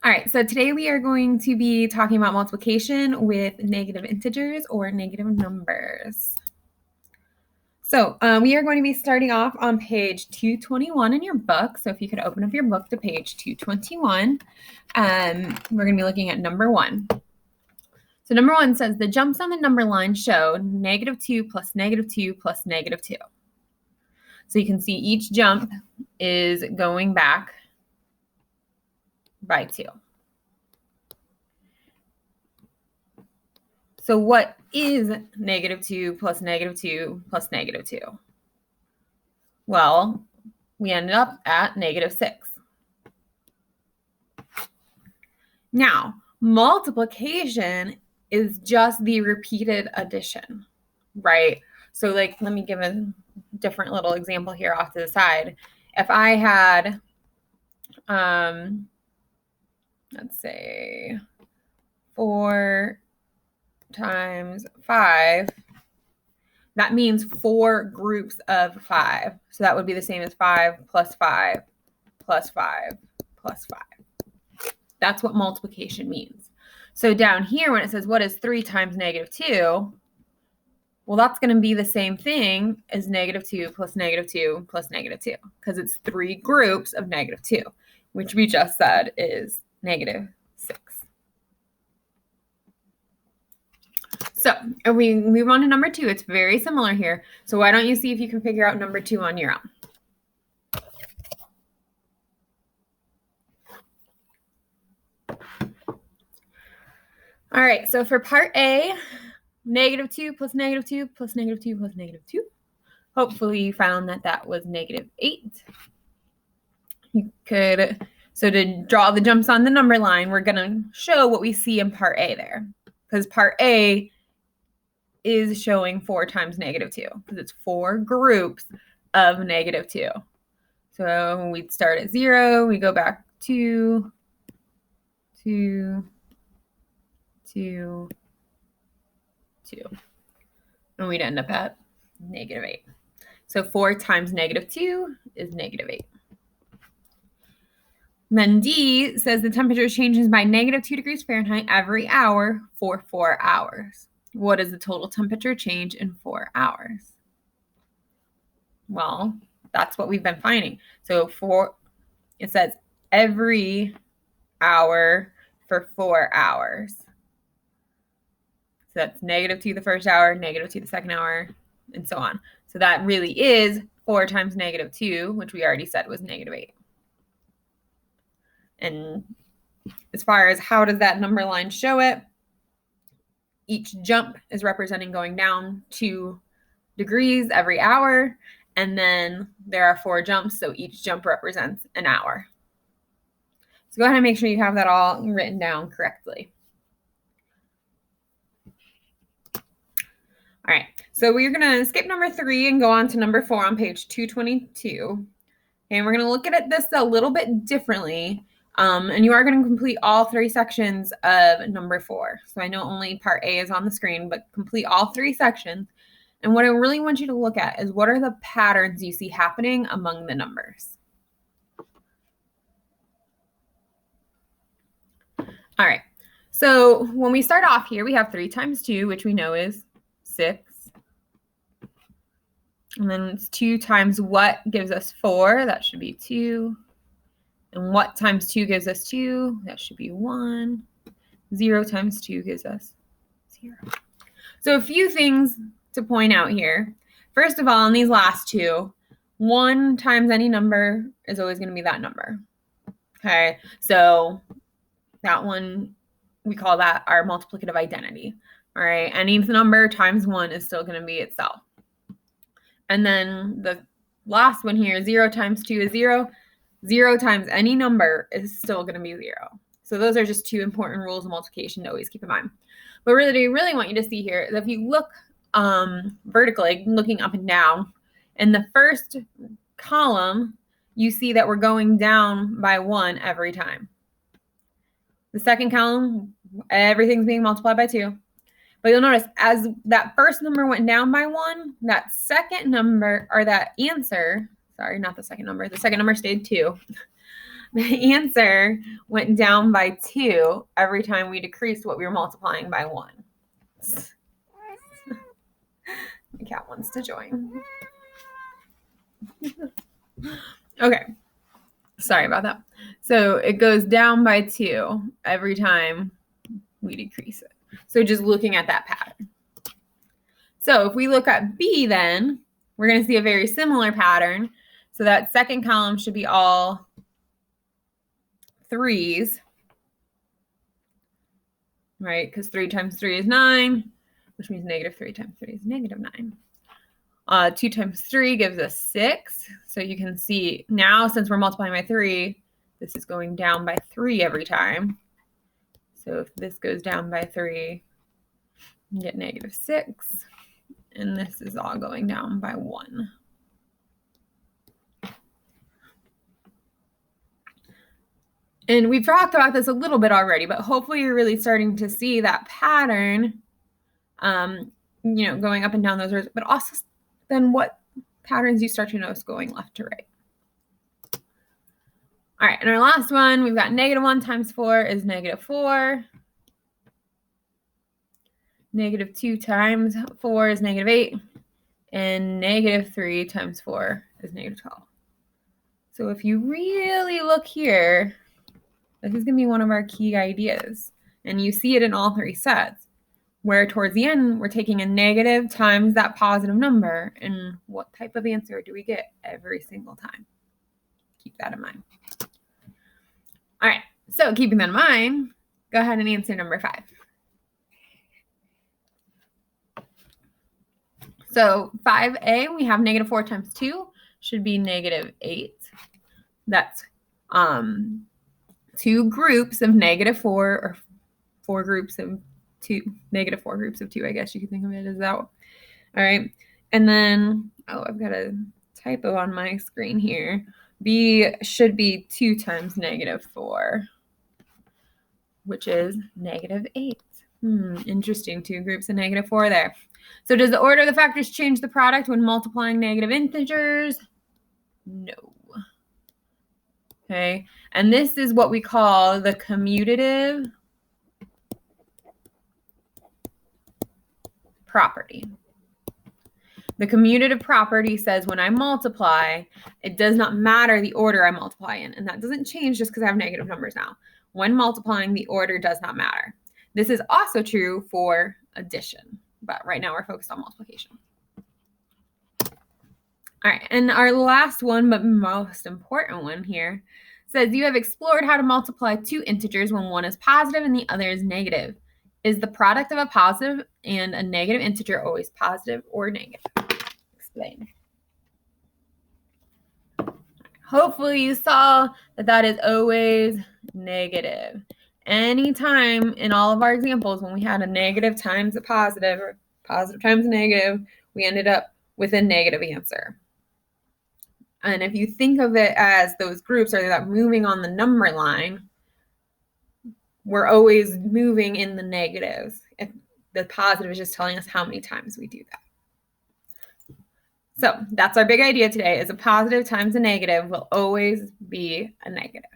All right, so today we are going to be talking about multiplication with negative integers or negative numbers. So we are going to be starting off on page 221 in your book. So if you could open up your book to page 221, we're going to be looking at number 1. So number 1 says the jumps on the number line show -2 plus -2 plus -2. So you can see each jump is going back by 2. So what is -2 plus -2 plus -2? Well, we ended up at -6. Now, multiplication is just the repeated addition, right? So like, let me give a different little example here off to the side. If I had, let's say 4 times 5, that means 4 groups of 5. So that would be the same as 5 plus 5 plus 5 plus 5. That's what multiplication means. So down here when it says what is 3 times -2, well, that's going to be the same thing as -2 plus -2 plus -2 because it's 3 groups of -2, which we just said is -6. So if we move on to number 2, it's very similar here. So why don't you see if you can figure out number 2 on your own? All right, so for part A, -2 plus -2 plus -2 plus -2. Hopefully you found that was -8. You could, so to draw the jumps on the number line, we're going to show what we see in part A there. Because part A is showing 4 times -2 because it's 4 groups of -2. So when we start at 0, we go back 2, 2, 2, 2, and we'd end up at -8. So 4 times -2 is -8. Then D says the temperature changes by -2 degrees Fahrenheit every hour for 4 hours. What is the total temperature change in 4 hours? Well, that's what we've been finding. So it says every hour for 4 hours. So that's -2 the first hour, -2 the second hour, and so on. So that really is 4 times -2, which we already said was -8. And as far as how does that number line show it, each jump is representing going down 2 degrees every hour, and then there are 4 jumps, so each jump represents an hour. So go ahead and make sure you have that all written down correctly. All right, so we're going to skip number 3 and go on to number 4 on page 222. And we're going to look at this a little bit differently. And you are going to complete all 3 sections of number 4. So I know only part A is on the screen, but complete all 3 sections. And what I really want you to look at is what are the patterns you see happening among the numbers. All right, so when we start off here, we have 3 times 2, which we know is 6. And then it's 2 times what gives us 4? That should be 2. And what times 2 gives us 2? That should be 1. 0 times 2 gives us 0. So a few things to point out here. First of all, in these last 2, 1 times any number is always going to be that number. Okay, so that one, we call that our multiplicative identity. All right, any number times 1 is still going to be itself. And then the last one here, 0 times 2 is 0. 0 times any number is still going to be 0. So those are just 2 important rules of multiplication to always keep in mind. But really, I really want you to see here that if you look vertically, looking up and down, in the first column, you see that we're going down by 1 every time. The second column, everything's being multiplied by 2. But you'll notice as that first number went down by 1, that second number, or that answer, sorry, not the second number. The second number stayed 2. the answer went down by 2 every time we decreased what we were multiplying by 1. The cat wants to join. Okay. Sorry about that. So it goes down by 2 every time we decrease it. So just looking at that pattern. So if we look at B then, we're going to see a very similar pattern. So that second column should be all 3s, right? Because 3 times 3 is 9, which means negative 3 times 3 is negative 9. 2 times 3 gives us 6. So you can see now, since we're multiplying by 3, this is going down by 3 every time. So if this goes down by 3, you get negative 6. And this is all going down by 1. And we've talked about this a little bit already, but hopefully you're really starting to see that pattern, going up and down those rows, but also then what patterns you start to notice going left to right. All right, and our last one, we've got negative 1 times 4 is negative 4. Negative 2 times 4 is negative 8. And negative 3 times 4 is negative 12. So if you really look here, this is going to be one of our key ideas. And you see it in all 3 sets, where towards the end, we're taking a negative times that positive number. And what type of answer do we get every single time? Keep that in mind. All right, so keeping that in mind, go ahead and answer number 5. So 5a, we have negative 4 times 2 should be negative 8. That's 2 groups of negative 4, or 4 groups of 2, negative 4 groups of 2, I guess you could think of it as that. All right, and then, I've got a typo on my screen here. B should be 2 times negative 4, which is negative 8. Interesting, 2 groups of negative 4 there. So does the order of the factors change the product when multiplying negative integers? No. Okay, and this is what we call the commutative property. The commutative property says when I multiply, it does not matter the order I multiply in, and that doesn't change just because I have negative numbers now. When multiplying, the order does not matter. This is also true for addition, but right now we're focused on multiplication. All right, and our last one, but most important one here, says you have explored how to multiply 2 integers when one is positive and the other is negative. Is the product of a positive and a negative integer always positive or negative? Explain. Hopefully you saw that that is always negative. Anytime in all of our examples when we had a negative times a positive or positive times a negative, we ended up with a negative answer. And if you think of it as those groups are that moving on the number line, we're always moving in the negatives. If the positive is just telling us how many times we do that. So that's our big idea today, is a positive times a negative will always be a negative.